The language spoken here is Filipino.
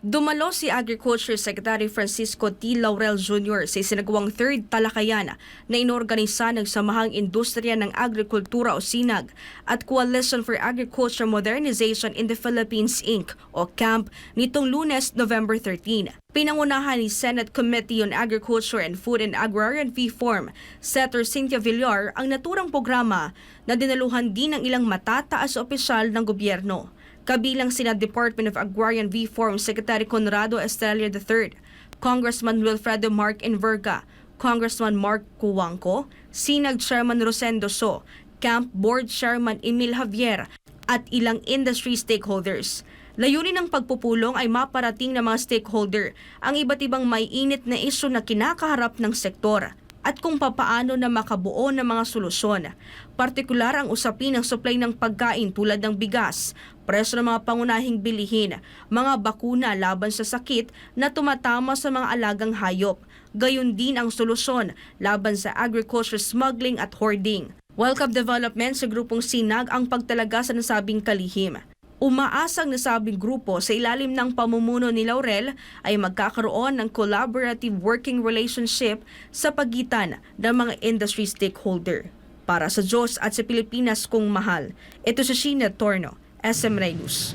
Dumalo si Agriculture Secretary Francisco T. Laurel Jr. sa isinagawang third talakayan na inorganisa ng Samahang Industriya ng Agrikultura o SINAG at Coalition for Agriculture Modernization in the Philippines Inc. o CAMP nitong Lunes, November 13. Pinangunahan ni Senate Committee on Agriculture and Food and Agrarian Reform, Senator Cynthia Villar, ang naturang programa na dinaluhan din ng ilang matataas na opisyal ng gobyerno. Kabilang sina Department of Agrarian Reform Secretary Conrado Estrella III, Congressman Wilfredo Mark Enverga, Congressman Mark Cuangco, SINAG Chairman Rosendo So, CAMP Board Chairman Emil Javier at ilang industry stakeholders. Layunin ng pagpupulong ay maparating ng mga stakeholder ang iba't ibang may init na isyu na kinakaharap ng sektor at kung papaano na makabuo ng mga solusyon. Partikular ang usapin ng supply ng pagkain tulad ng bigas, presyo ng mga pangunahing bilihin, mga bakuna laban sa sakit na tumatama sa mga alagang hayop. Gayon din ang solusyon laban sa agriculture smuggling at hoarding. Welcome development sa grupong SINAG ang pagtalaga sa nasabing kalihim. Umaasang nasabing grupo sa ilalim ng pamumuno ni Laurel ay magkakaroon ng collaborative working relationship sa pagitan ng mga industry stakeholder. Para sa Diyos at sa Pilipinas kong mahal, ito si Sheena Torno, SM Ray News.